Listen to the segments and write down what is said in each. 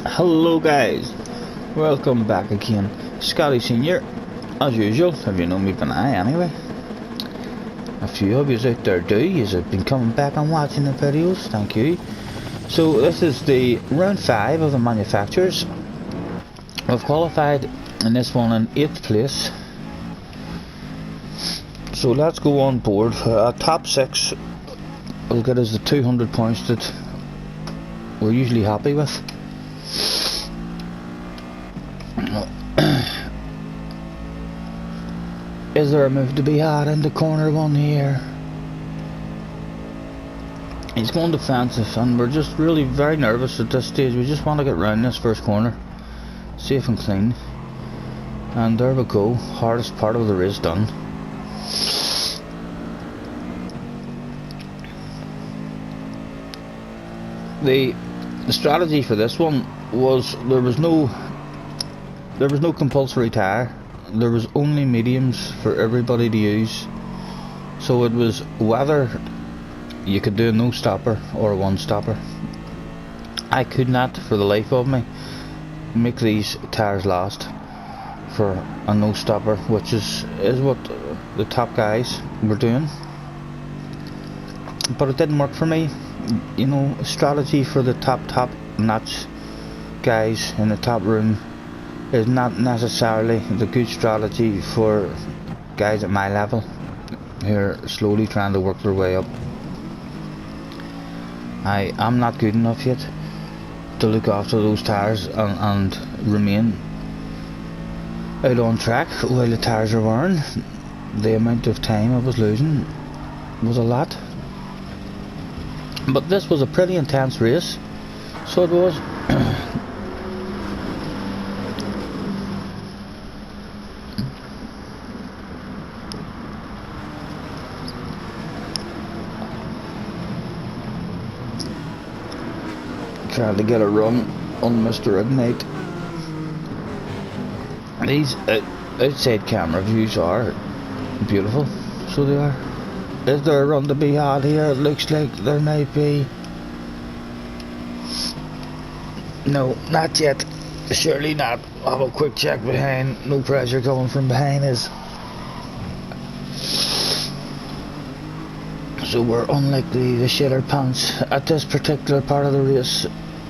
Hello guys, welcome back again. SCOTTIESNR, as usual, if you know me by now anyway. A few of you out there do, you have been coming back and watching the videos, thank you. So this is the round 5 of the manufacturers. We've qualified in this one in 8th place. So let's go on board. Top 6 will get us the 200 points that we're usually happy with. Is there a move to be had in the corner one here? He's going defensive and we're just really very nervous at this stage. We just want to get round this first corner safe and clean. And there we go, hardest part of the race done. The strategy for this one was there was no compulsory tyre. There was only mediums for everybody to use, so it was whether you could do a no stopper or a one stopper. I could not for the life of me make these tyres last for a no stopper, which is what the top guys were doing, but it didn't work for me. You know, strategy for the top notch guys in the top room is not necessarily the good strategy for guys at my level who are slowly trying to work their way up. I'm not good enough yet to look after those tyres and remain out on track while the tyres are wearing. The amount of time I was losing was a lot, but this was a pretty intense race, so it was. Trying to get a run on Mr. Ignite. These outside camera views are beautiful, so they are. Is there a run to be had here? It looks like there might be. No, not yet. Surely not. I'll have a quick check behind. No pressure coming from behind us. So we're unlike the shitter pants at this particular part of the race.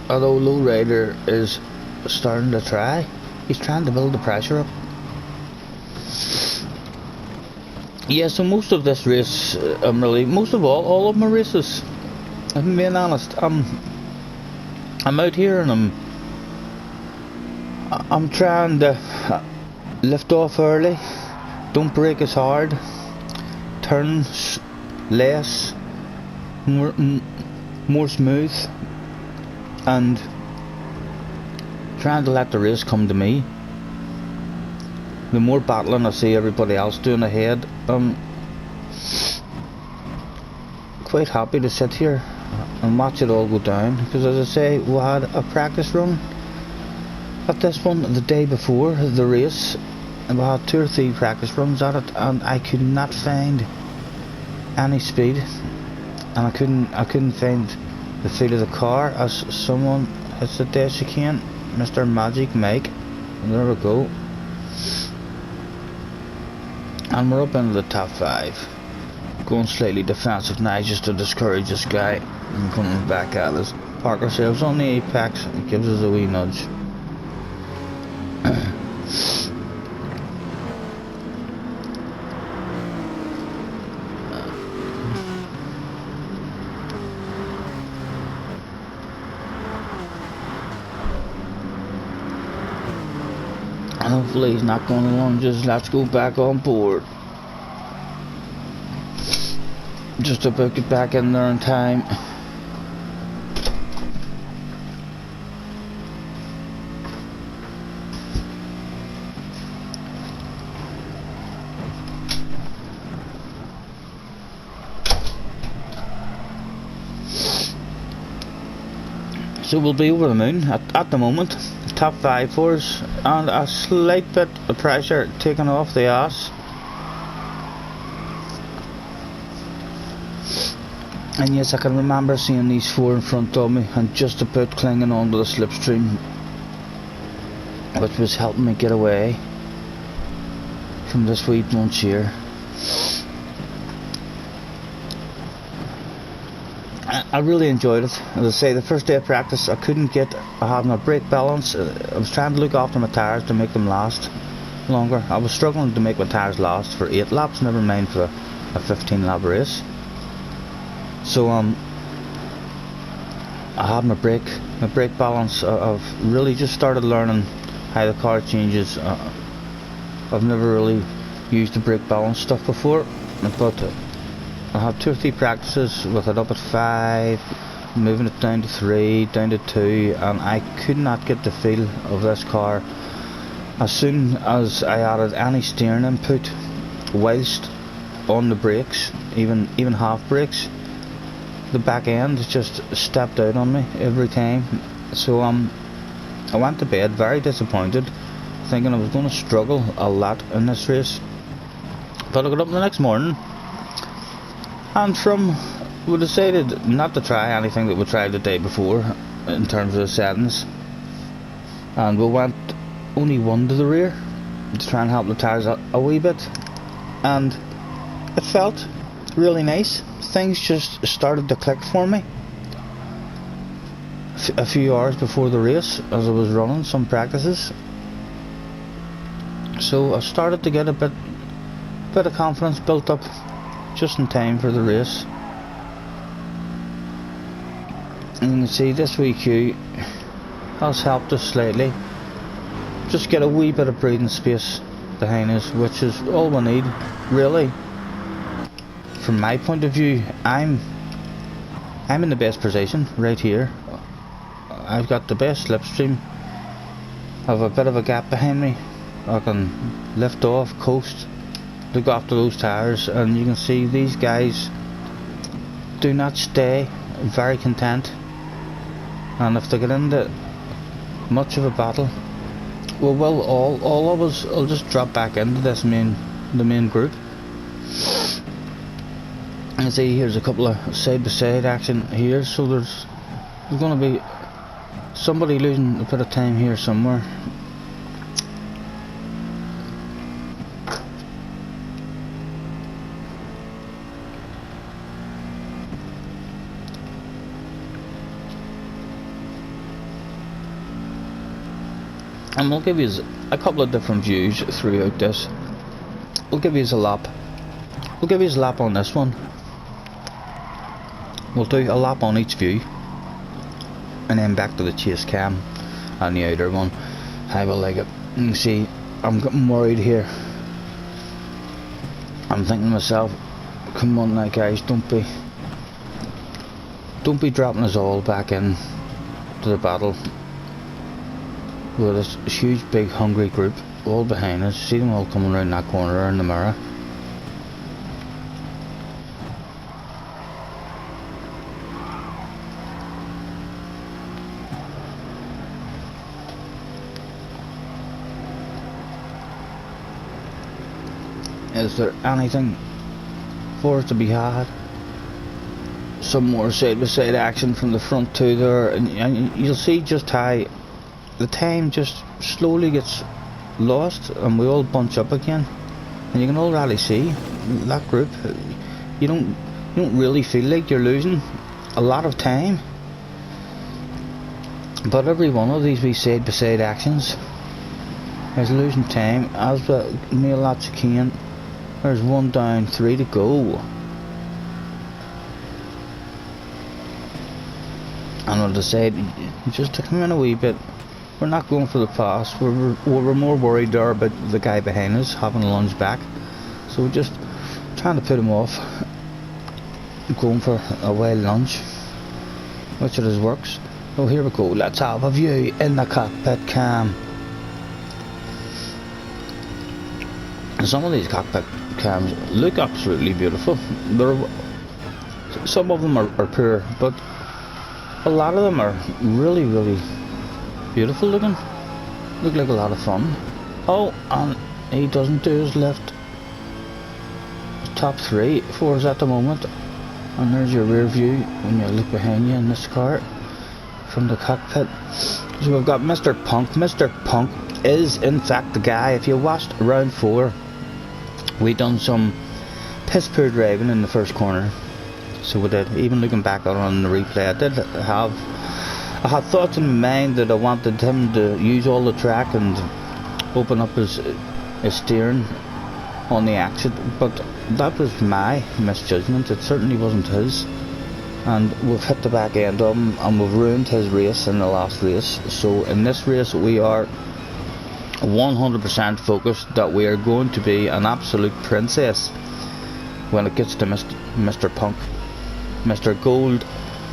Although Lowrider is starting to try, he's trying to build the pressure up. Yeah, so most of this race, most of all of my races, if I'm being honest, I'm out here and I'm trying to lift off early, don't brake as hard, turn less, more smooth, and trying to let the race come to me. The more battling I see everybody else doing ahead, I'm quite happy to sit here and watch it all go down, because as I say, we had a practice run at this one the day before the race, and we had 2 or 3 practice runs at it, and I could not find any speed, and I couldn't find the feel of the car as someone hits the dash again. Mr. Magic Mike, and there we go, and we're up into the top 5, going slightly defensive now just to discourage this guy and coming back at us. Park ourselves on the apex, it gives us a wee nudge. And hopefully he's not going to lunges. Let's go back on board. Just to book it back in there in time. So we'll be over the moon at the moment. Top 5 for us, and a slight bit of pressure taken off the ass. And yes, I can remember seeing these four in front of me and just about clinging onto the slipstream which was helping me get away from this wee bunch here. I really enjoyed it. As I say, the first day of practice I had my brake balance. I was trying to look after my tyres to make them last longer. I was struggling to make my tyres last for 8 laps, never mind for a 15 lap race. So I had my brake balance. I've really just started learning how the car changes. I've never really used the brake balance stuff before, but I had 2 or 3 practices with it up at 5, moving it down to 3, down to 2, and I could not get the feel of this car. As soon as I added any steering input whilst on the brakes, even half brakes, the back end just stepped out on me every time. So I went to bed very disappointed, thinking I was going to struggle a lot in this race. But I got up the next morning, and we decided not to try anything that we tried the day before in terms of the settings, and we went only one to the rear to try and help the tyres a wee bit, and it felt really nice. Things just started to click for me a few hours before the race as I was running some practices. So I started to get a bit of confidence built up just in time for the race. And you can see this wee queue has helped us slightly. Just get a wee bit of breathing space behind us, which is all we need, really. From my point of view, I'm in the best position right here. I've got the best slipstream. I have a bit of a gap behind me. I can lift off, coast, look after those tyres, and you can see these guys do not stay very content, and if they get into much of a battle, well, all of us will just drop back into the main group. And see, here's a couple of side-by-side action here, so there's going to be somebody losing a bit of time here somewhere. And we'll give you a couple of different views throughout this. We'll give you a lap. We'll give you a lap on this one. We'll do a lap on each view, and then back to the chase cam and the outer one. I will like it. You can see I'm getting worried here. I'm thinking to myself, come on now guys, don't be dropping us all back in to the battle with this huge big hungry group all behind us. See them all coming around that corner in the mirror. Is there anything for us to be had? Some more side-by-side action from the front too there, and you'll see just how the time just slowly gets lost and we all bunch up again, and you can already see that group. You don't really feel like you're losing a lot of time, but every one of these wee side-by-side actions is losing time. As the male lads can, there's 1 down, 3 to go. And I'll decide just to come in a wee bit. We're not going for the pass. We're more worried there about the guy behind us having a lunge back. So we're just trying to put him off, going for a wild lunge, which it is works. Oh, here we go. Let's have a view in the cockpit cam. Some of these cockpit cams look absolutely beautiful. Some of them are poor, but a lot of them are really, really beautiful looking. Look like a lot of fun. Oh, and he doesn't do his lift. Top 3 for us at the moment. And there's your rear view when you look behind you in this car from the cockpit. So we've got Mr. Punk. Mr. Punk is in fact the guy. If you watched round 4, we done some piss poor driving in the first corner. So we did. Even looking back on the replay, I had thoughts in my mind that I wanted him to use all the track and open up his steering on the exit, but that was my misjudgment. It certainly wasn't his, and we've hit the back end of him and we've ruined his race in the last race. So in this race we are 100% focused that we are going to be an absolute princess when it gets to Mr. Punk, Mr. Gold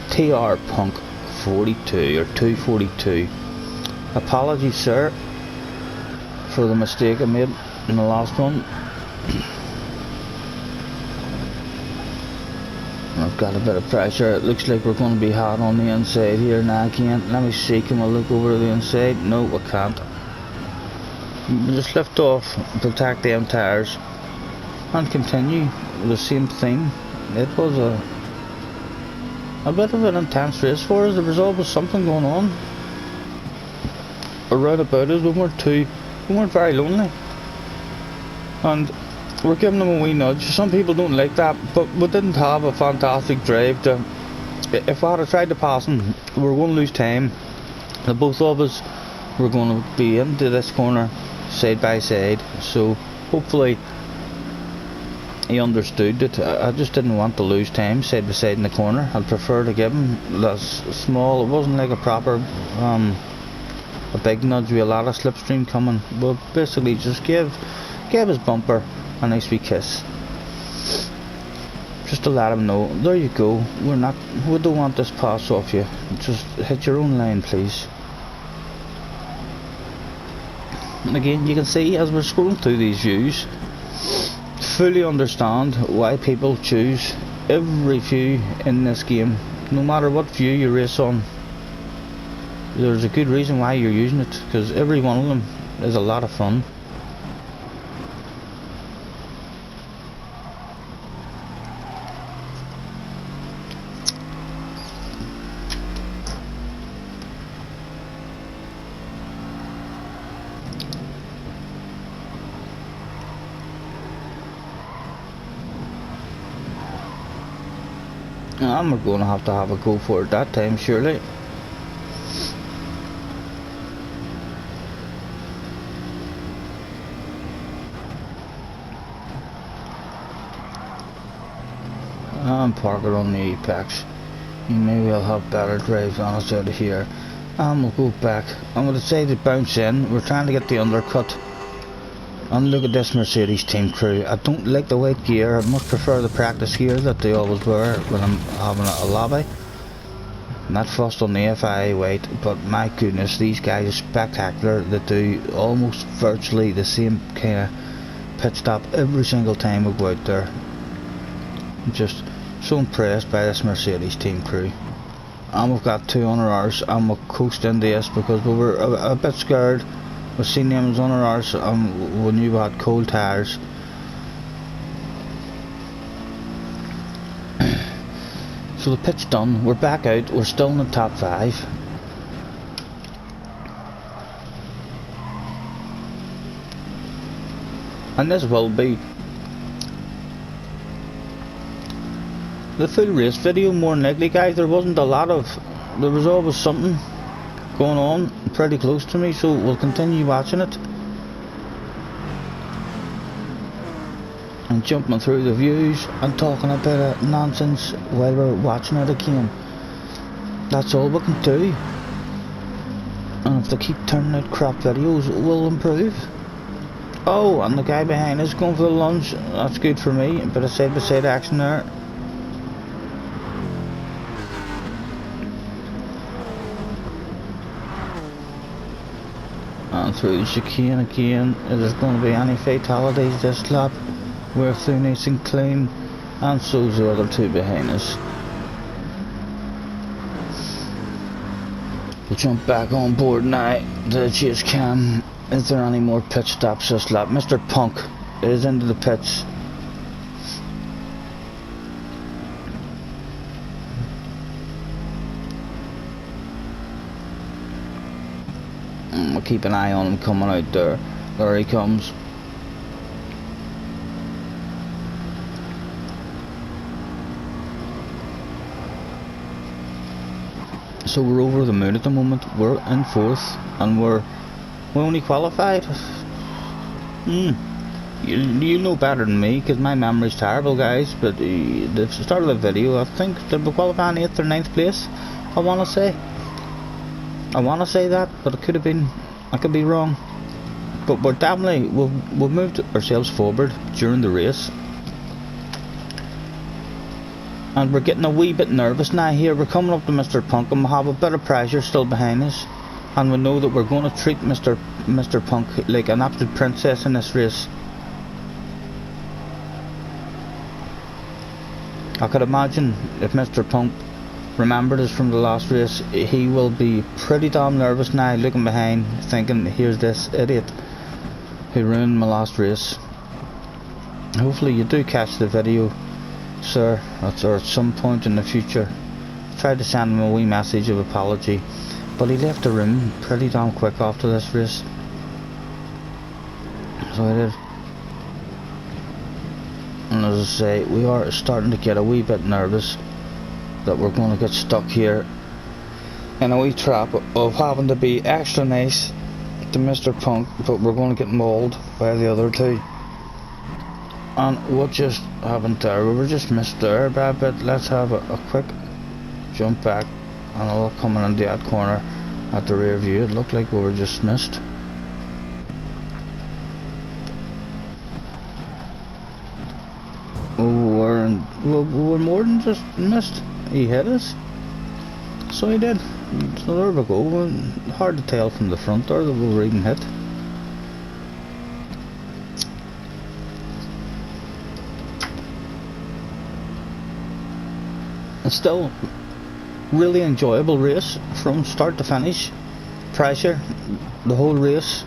TR Punk 42 or 242. Apologies, sir, for the mistake I made in the last one. I've got a bit of pressure. It looks like we're going to be hot on the inside here. Now I can't. Let me see. Can I look over to the inside? No, I can't. We'll just lift off, protect them tyres, and continue with the same theme. It was a bit of an intense race for us. There was always something going on around about us. We weren't very lonely, and we're giving them a wee nudge. Some people don't like that, but we didn't have a fantastic drive. If I had tried to pass him, we were going to lose time. The both of us were going to be into this corner side by side, so hopefully he understood that I just didn't want to lose time side by side in the corner. I'd prefer to give him less small. It wasn't like a proper a big nudge with a lot of slipstream coming, but basically just gave his bumper a nice wee kiss, just to let him know, there you go, we don't want this pass off you, just hit your own line please. And again, you can see as we're scrolling through these views, fully understand why people choose every view in this game. No matter what view you race on, there's a good reason why you're using it, because every one of them is a lot of fun. And we're going to have a go for it that time, surely. And park it on the apex. Maybe I'll have better drives on us out of here. And we'll go back. I'm going to say to bounce in. We're trying to get the undercut. And look at this Mercedes team crew. I don't like the white gear. I much prefer the practice gear that they always wear when I'm having a lobby. I'm not fussed on the FIA white, but my goodness, these guys are spectacular. They do almost virtually the same kind of pit stop every single time we go out there. I'm just so impressed by this Mercedes team crew. And we've got 200 hours and we'll coast into this because we were a bit scared. We've seen them as 100 hours and we knew we had cold tyres. So the pit's done, we're back out, we're still in the top 5. And this will be the full race video, more than likely, guys. There was always something going on pretty close to me, so we'll continue watching it and jumping through the views and talking a bit of nonsense while we're watching it again. That's all we can do, and if they keep turning out crap videos, we'll improve. Oh, and the guy behind us going for the lunge. That's good for me. A bit of side by side action there. And through the chicane again. If there's going to be any fatalities this lap, we're through nice and clean, and so's the other two behind us. We'll jump back on board now to the chase cam. Is there any more pit stops this lap? Mr. Punk is into the pits. We'll keep an eye on him coming out there. There he comes. So we're over the moon at the moment. We're in 4th and we're only qualified. You know better than me because my memory's terrible, guys, but the start of the video, I think did we qualify in 8th or 9th place? I want to say that, but it could have been, I could be wrong. But we're definitely, we've moved ourselves forward during the race. And we're getting a wee bit nervous now here. We're coming up to Mr. Punk and we have a bit of pressure still behind us. And we know that we're going to treat Mr. Punk like an absolute princess in this race. I could imagine if Mr. Punk remembered us from the last race, he will be pretty damn nervous now, looking behind, thinking, here's this idiot who ruined my last race. Hopefully you do catch the video, sir, or at some point in the future. Tried to send him a wee message of apology, but he left the room pretty damn quick after this race. So I did. And as I say, we are starting to get a wee bit nervous that we're going to get stuck here in a wee trap of having to be extra nice to Mr. Punk, but we're going to get mauled by the other two. And what just happened there? We were just missed there by a bit. Let's have a quick jump back and all coming in that corner at the rear view. It looked like we were just missed. We're more than just missed. He hit us. So he did. So there we go. Hard to tell from the front there that we were even hit. It's still really enjoyable race from start to finish. Pressure the whole race,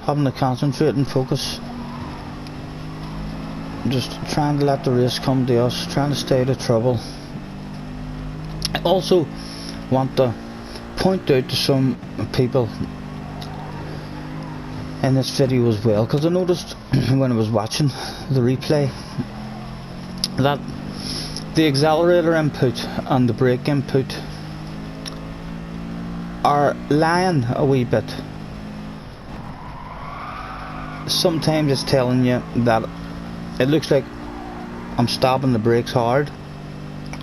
having to concentrate and focus, just trying to let the race come to us, trying to stay out of trouble. I also want to point out to some people in this video as well, because I noticed when I was watching the replay that the accelerator input and the brake input are lying a wee bit. Sometimes it's telling you that it looks like I'm stopping the brakes hard,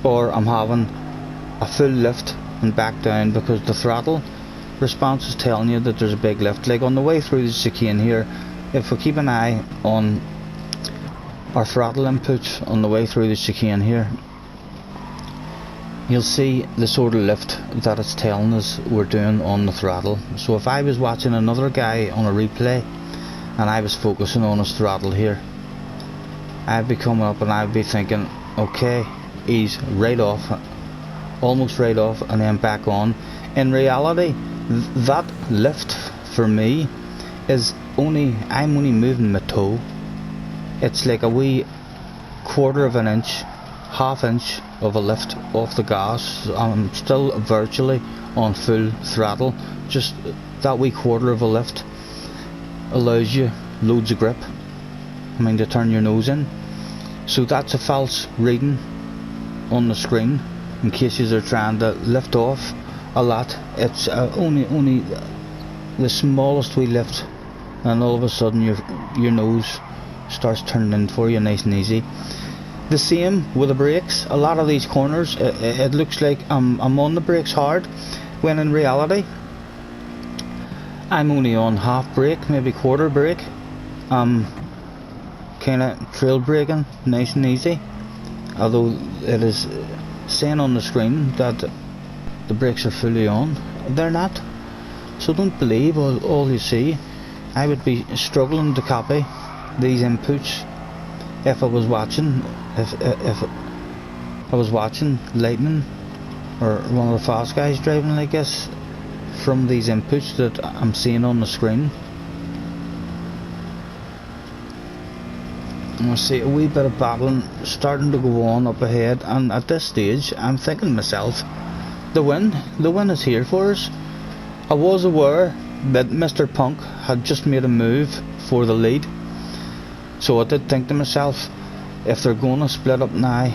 or I'm having a full lift and back down, because the throttle response is telling you that there's a big lift. Like on the way through the chicane here, if we keep an eye on our throttle input on the way through the chicane here, you'll see the sort of lift that it's telling us we're doing on the throttle. So if I was watching another guy on a replay and I was focusing on his throttle here, I'd be coming up and I'd be thinking, okay, he's right off, almost right off, and then back on. In reality, that lift for me is I'm only moving my toe. It's like a wee quarter of an inch, half inch of a lift off the gas. I'm still virtually on full throttle. Just that wee quarter of a lift allows you loads of grip, I mean, to turn your nose in. So that's a false reading on the screen, in case you're trying to lift off a lot. It's only the smallest wee lift, and all of a sudden your nose starts turning in for you nice and easy. The same with the brakes. A lot of these corners, it looks like I'm on the brakes hard, when in reality I'm only on half brake, maybe quarter brake. Kind of trail braking nice and easy, although it is saying on the screen that the brakes are fully on. They're not, so don't believe all you see. I would be struggling to copy these inputs if I was watching if I was watching Lightning or one of the fast guys driving like this from these inputs that I'm seeing on the screen. I see a wee bit of battling starting to go on up ahead, and at this stage I'm thinking to myself, the win is here for us. I was aware that Mr. Punk had just made a move for the lead. So I did think to myself, if they're going to split up now,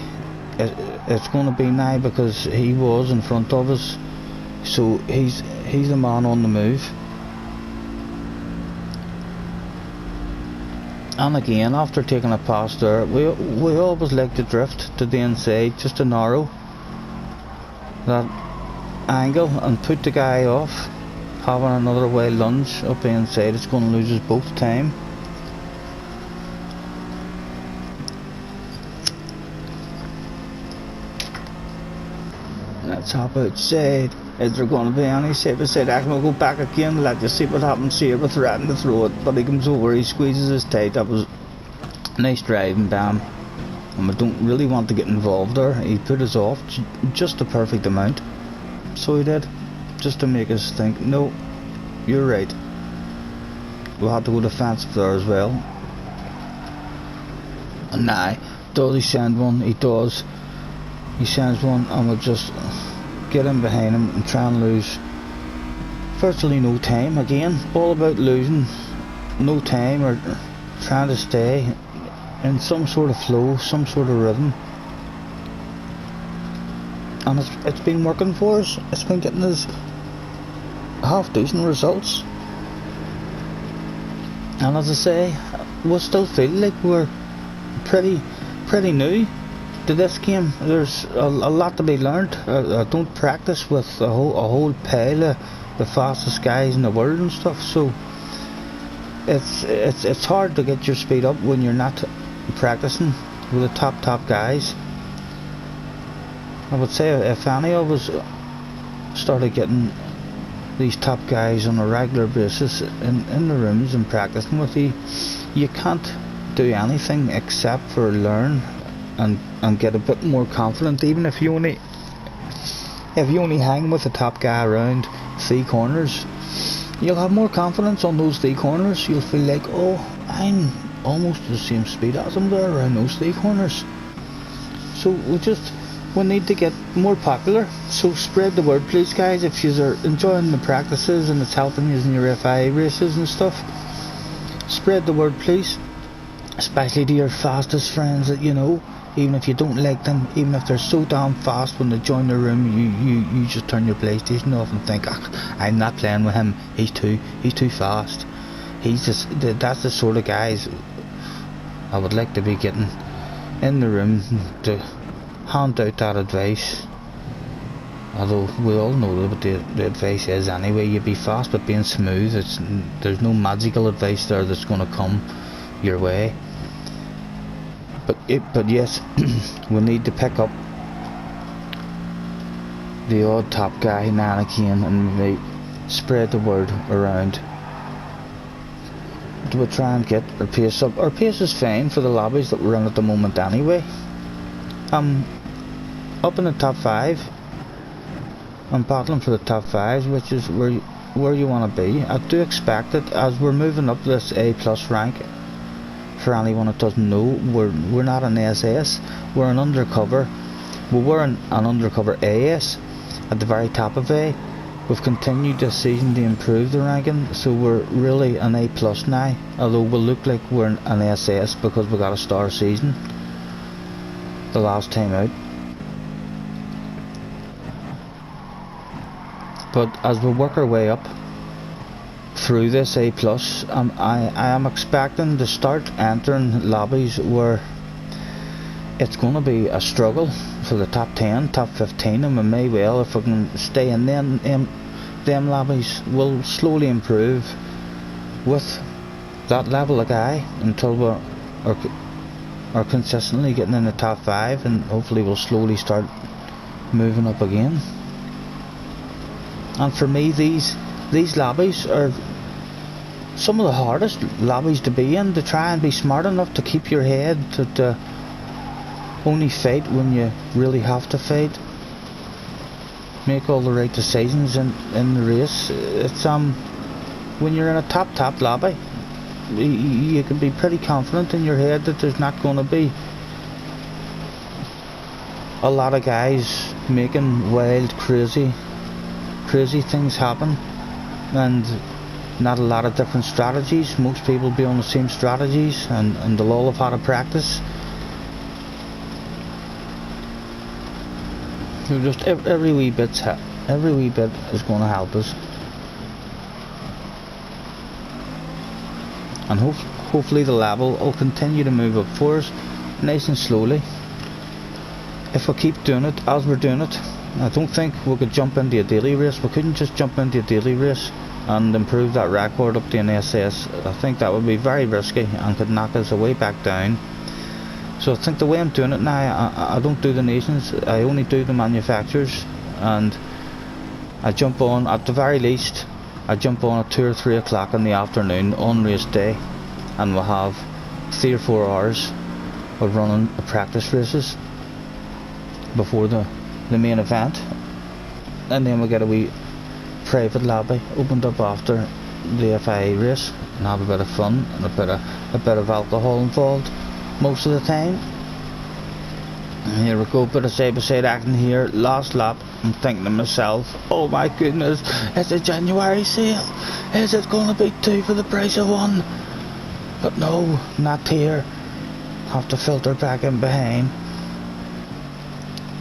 it's going to be now, because he was in front of us. So he's the man on the move. And again, after taking a pass there, we always like to drift to the inside just to narrow that angle and put the guy off. Having another wild lunge up the inside, it's going to lose us both time. Let's hop outside. Is there going to be any side-by-side action? We'll go back again, let you see what happens here. We're threatening to throw it, but he comes over, he squeezes his tight. That was nice driving, bam. And we don't really want to get involved there. He put us off just the perfect amount. So he did, just to make us think, no, you're right. We'll have to go defensive there as well. And now, does he send one? He does. He sends one, and we'll just get in behind him and try and lose virtually no time. Again, all about losing no time, or trying to stay in some sort of flow, some sort of rhythm. And it's been working for us. It's been getting us half decent results. And as I say, we still feel like we're pretty new to this game. There's a lot to be learned. I don't practice with a whole pile of the fastest guys in the world and stuff, so it's hard to get your speed up when you're not practicing with the top guys. I would say if any of us started getting these top guys on a regular basis in the rooms and practicing with you can't do anything except for learn and get a bit more confident. Even if you only hang with the top guy around 3 corners, you'll have more confidence on those 3 corners. You'll feel like, oh, I'm almost the same speed as him there around those 3 corners. So we need to get more popular. So spread the word, please, guys. If you are enjoying the practices and it's helping you in your FIA races and stuff, spread the word, please, especially to your fastest friends that you know. Even if you don't like them, even if they're so damn fast, when they join the room, you just turn your PlayStation off and think, I'm not playing with him. He's too fast. That's the sort of guys I would like to be getting in the room to hand out that advice. Although we all know what the advice is anyway. You be fast but being smooth. There's no magical advice there that's going to come your way. But yes, we need to pick up the odd top guy now and again, and maybe spread the word around. We'll try and get our pace up. Our pace is fine for the lobbies that we're in at the moment anyway. Up in the top 5. I'm battling for the top 5, which is where you want to be. I do expect that as we're moving up this A+ rank. For anyone that doesn't know, we're not an SS, we're an undercover. We were an undercover AS at the very top of A. We've continued this season to improve the ranking, so we're really an A+ now, although we'll look like we're an SS because we got a star season the last time out. But as we work our way up through this A+, I am expecting to start entering lobbies where it's going to be a struggle for the top 10, top 15, and we may well, if we can stay in them lobbies, we'll slowly improve with that level of guy until we are consistently getting in the top 5, and hopefully we'll slowly start moving up again. And for me, these lobbies are some of the hardest lobbies to be in, to try and be smart enough to keep your head, to only fight when you really have to fight, make all the right decisions in the race. It's when you're in a top lobby, you can be pretty confident in your head that there's not going to be a lot of guys making wild, crazy things happen, and not a lot of different strategies. Most people be on the same strategies, and they'll all have had a practice. So just every wee bit is going to help us, and hopefully the level will continue to move up for us, nice and slowly. If we keep doing it as we're doing it, I don't think we could jump into a daily race. We couldn't just jump into a daily race and improve that record up to an SS. I think that would be very risky and could knock us way back down. So I think the way I'm doing it now, I don't do the nations, I only do the manufacturers, and I jump on, at the very least, I jump on at 2 or 3 o'clock in the afternoon on race day, and we'll have 3 or 4 hours of running practice races before the main event, and then we'll get a wee private lobby opened up after the FIA race and have a bit of fun and a bit of alcohol involved most of the time. And here we go, bit of side by side action here. Last lap, I'm thinking to myself, oh my goodness, it's a January sale, is it going to be 2 for the price of 1? But no, not here, have to filter back in behind.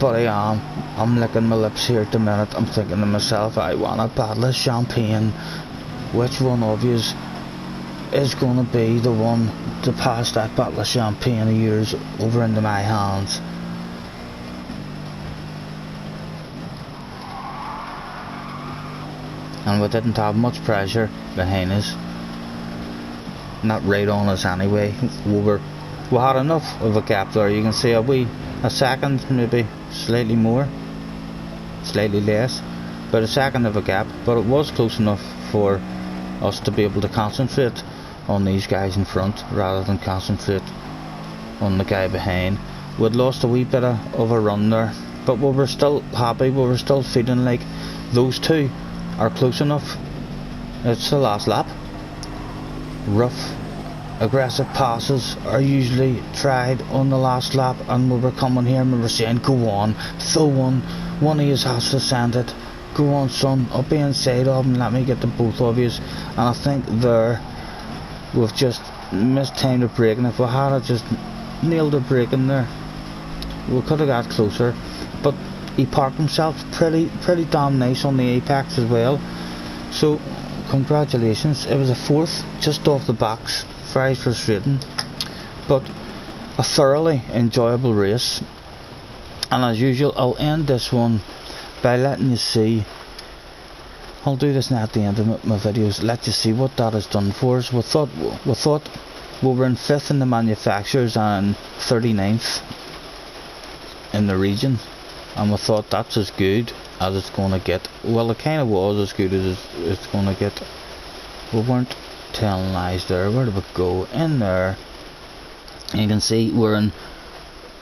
But I'm licking my lips here at the minute. I'm thinking to myself, I want a bottle of champagne. Which one of you is going to be the one to pass that bottle of champagne of yours over into my hands? And we didn't have much pressure behind us, not right on us anyway. We had enough of a gap there. You can see a second, maybe slightly more, slightly less, but a second of a gap, but it was close enough for us to be able to concentrate on these guys in front rather than concentrate on the guy behind. We'd lost a wee bit of a run there, but we were still happy. We were still feeling like those two are close enough. It's the last lap. Rough, aggressive passes are usually tried on the last lap, and we were coming here and we were saying, go on, throw one of you has to send it, go on son, I'll be inside of him, let me get the both of you. And I think there we've just missed time to brake, and if we had just nailed the brake in there, we could have got closer. But he parked himself pretty damn nice on the apex as well, so congratulations. It was a 4th just off the box. Very frustrating, but a thoroughly enjoyable race. And as usual, I'll end this one by letting you see, I'll do this now at the end of my videos, let you see what that has done for us. We thought we were in 5th in the manufacturers and 39th in the region, and we thought that's as good as it's going to get. Well, it kind of was as good as it's going to get. We weren't telling lies there. Where did we go? In there. You can see we're in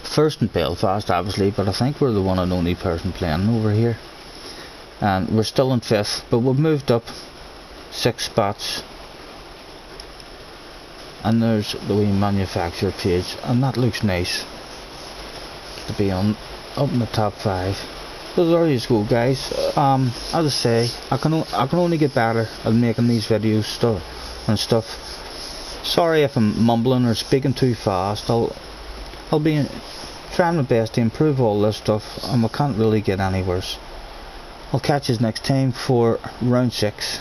1st in Belfast, obviously, but I think we're the one and only person playing over here. And we're still in 5th, but we've moved up 6 spots. And there's the wee manufacturer page, and that looks nice to be up in the top 5. So there you go, guys. As I say, I can only get better at making these videos and stuff. Sorry if I'm mumbling or speaking too fast. I'll be trying my best to improve all this stuff, and we can't really get any worse. I'll catch you next time for round 6.